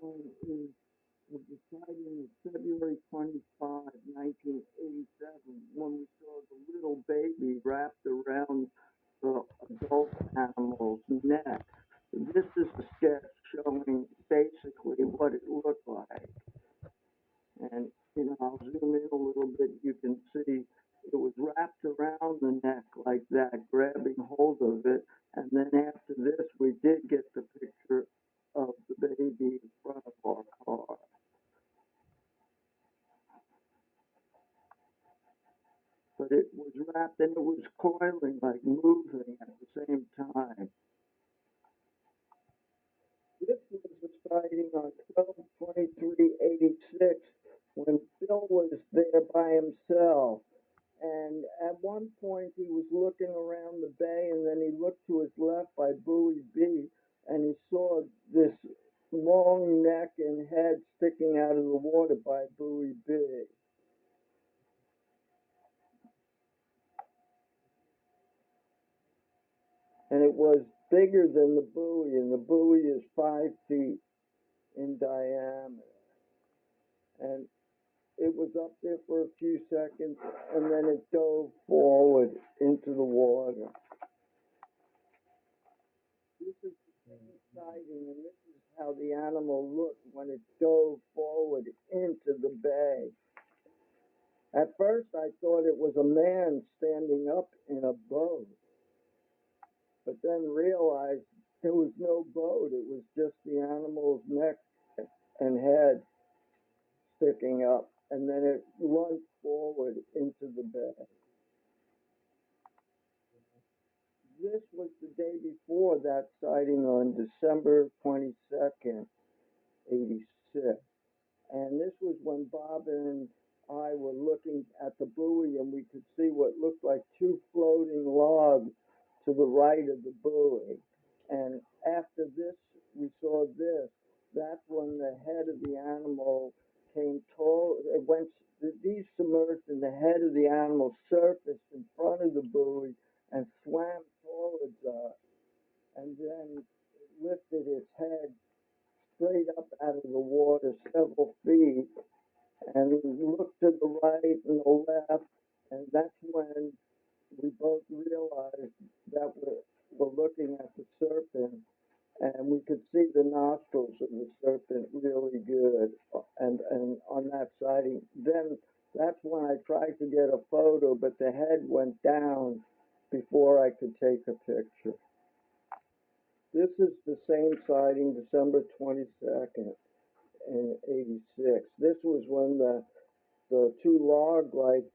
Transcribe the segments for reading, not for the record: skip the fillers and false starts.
one is of the sighting of February 25, 1987, when we saw the little baby wrapped around the adult animal's neck. This is a sketch showing basically what it looked like. And, I'll zoom in a little bit. You can see it was wrapped around the neck like that, grabbing hold of it. And then after this, we did get the picture of the baby in front of our car. But it was wrapped and it was coiling, like moving at the same time. This was a sighting on 12/23/86 when Phil was there by himself. And at one point he was looking around the bay and then he looked to his left by buoy B and he saw this long neck and head sticking out of the water by buoy B. And it was bigger than the buoy, and the buoy is 5 feet in diameter. And it was up there for a few seconds, and then it dove forward into the water. This is the same sighting, and this is how the animal looked when it dove forward into the bay. At first, I thought it was a man standing up in a boat, but then realized there was no boat. It was just the animal's neck and head sticking up, and then it lunged forward into the bay. This was the day before that sighting on December 22nd, 86. And this was when Bob and I were looking at the buoy and we could see what looked like two floating logs to the right of the buoy. And after this, we saw this. That's when the head of the animal came tall. It went, these submerged and the head of the animal surfaced in front of the buoy and swam towards us. And then it lifted its head straight up out of the water several feet and looked to the right and the left. And that's when we both realized that we're looking at the serpent, and we could see the nostrils of the serpent really good. And on that sighting, then that's when I tried to get a photo, but the head went down before I could take a picture. This is the same sighting, December 22nd in 86. This was when the two log-like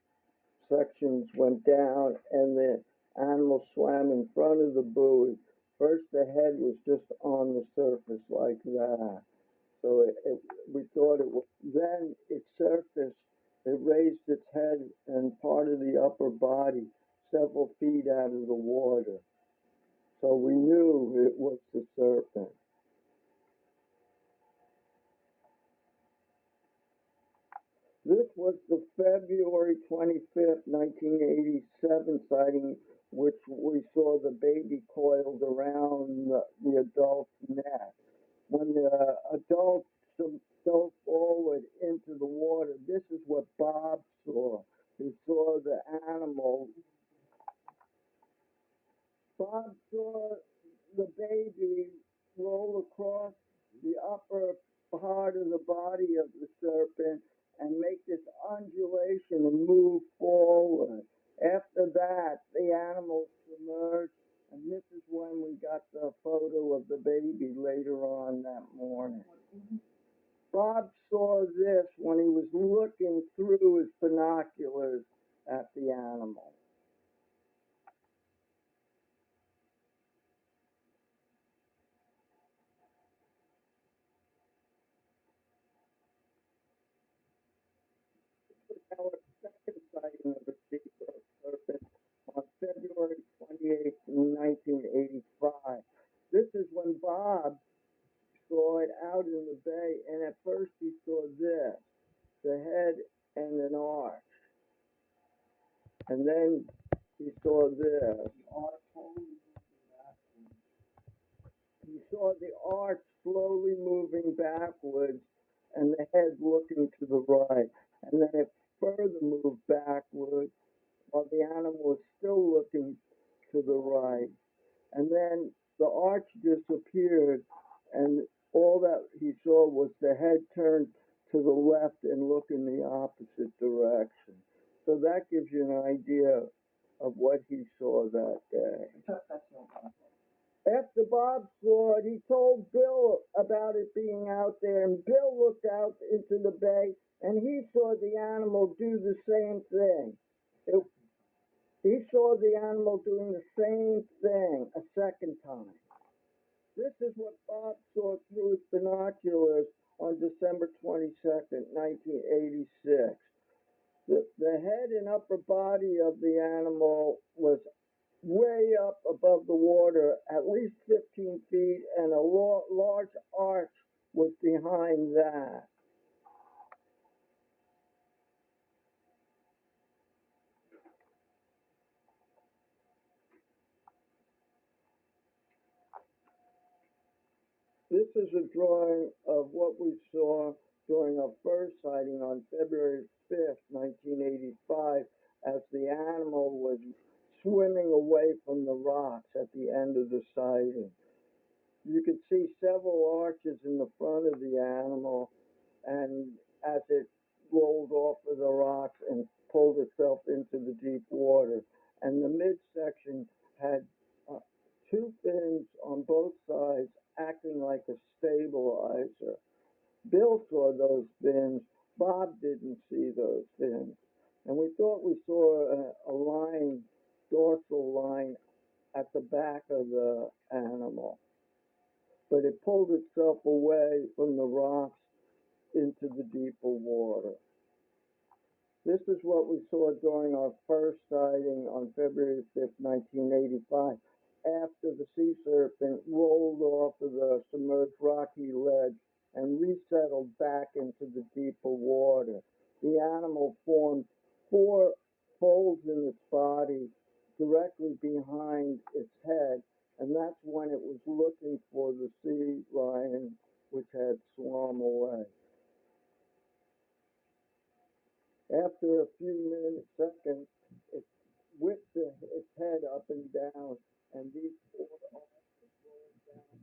sections went down and the animal swam in front of the buoy. First, the head was just on the surface like that. So we thought it was, then it surfaced, it raised its head and part of the upper body several feet out of the water. So we knew it was the serpent. This was the February 25th, 1987 sighting, which we saw the baby coiled around the adult's neck. When the adult dove forward into the water, this is what Bob saw. He saw the animal. Bob saw the baby roll across the upper part of the body of the serpent and make this undulation and move forward. After that, the animal submerged, and this is when we got the photo of the baby later on that morning. Bob saw this when he was looking through his binoculars at the animal. Our second sighting of a zebra serpent on February 28th, 1985. This is when Bob saw it out in the bay, and at first he saw this, the head and an arch. And then he saw this. He saw the arch slowly moving backwards and the head looking to the right. And then it further moved backwards while the animal was still looking to the right. And then the arch disappeared, and all that he saw was the head turned to the left and look in the opposite direction. So that gives you an idea of what he saw that day. After Bob saw it, he told Bill about it being out there, and Bill looked out into the bay, and he saw the animal do the same thing. He saw the animal doing the same thing a second time. This is what Bob saw through his binoculars on December 22nd, 1986. The head and upper body of the animal was way up above the water, at least 15 feet, and a large arch was behind that. This is a drawing of what we saw during our first sighting on February 5th, 1985, as the animal was swimming away from the rocks at the end of the sighting. You could see several arches in the front of the animal, and as it rolled off of the rocks and pulled itself into the deep water. And the midsection had two fins on both sides acting like a stabilizer. Bill saw those fins. Bob didn't see those fins. And we thought we saw a line, dorsal line, at the back of the animal. But it pulled itself away from the rocks into the deeper water. This is what we saw during our first sighting on February 5th, 1985, after the sea serpent rolled off of the submerged rocky ledge and resettled back into the deeper water. The animal formed four folds in its body directly behind its head, and that's when it was looking for the sea lion, which had swum away. After a few seconds, it whipped its head up and down, and these four arms rolled down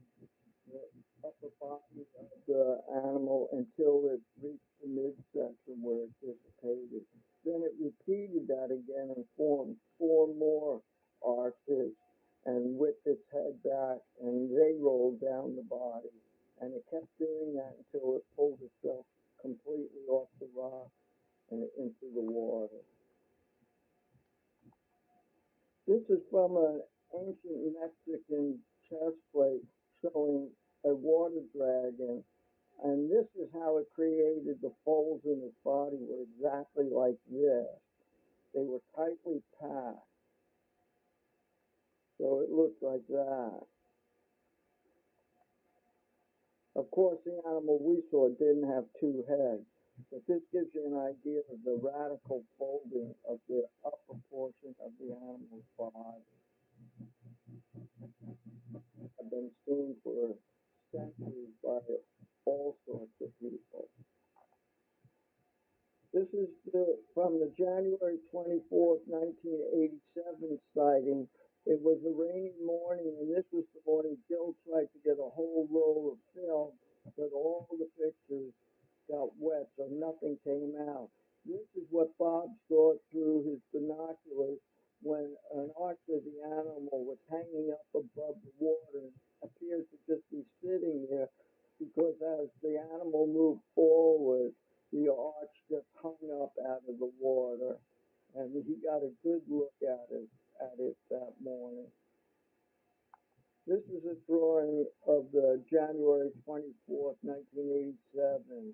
the upper body of the animal until it reached the midsection where it dissipated. Then it repeated that again and formed four more arches and whipped its head back, and they rolled down the body. And it kept doing that until it pulled itself completely off the rock and into the water. This is from an ancient Mexican chest plate showing a water dragon, and this is how it created the folds in its body were exactly like this. They were tightly packed, so it looked like that. Of course, the animal we saw didn't have two heads, but this gives you an idea of the radical folding of the upper portion of the animal's body. Have been seen for centuries by all sorts of people. This is from the January 24th, 1987 sighting. It was a rainy morning, and this was the morning Bill tried to get a whole roll of film, but all the pictures got wet, so nothing came out. This is what Bob saw through his binoculars when an arch of the animal was hanging up above the water and appeared to just be sitting there because as the animal moved forward, the arch just hung up out of the water, and he got a good look at it that morning. This is a drawing of the January 24th, 1987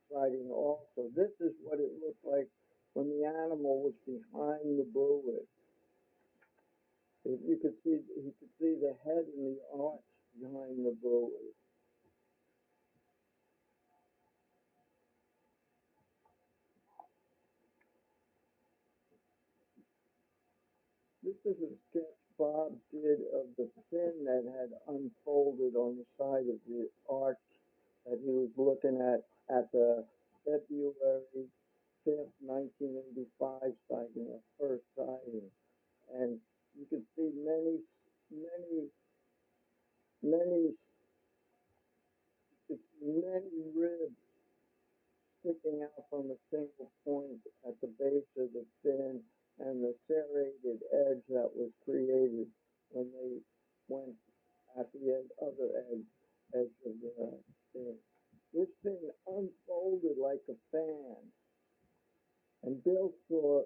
sighting also. This is what it looked like when the animal was behind the buoy. You could see the head and the arch behind the buoy. This This is a sketch Bob did of the fin that had unfolded on the side of the arch that he was looking at the February 5th, 1985 sighting, the first sighting. And you can see many, many, many ribs sticking out from a single point at the base of the fin, and the serrated edge that was created when they went at the other edge of the fin. This fin unfolded like a fan, and Bill saw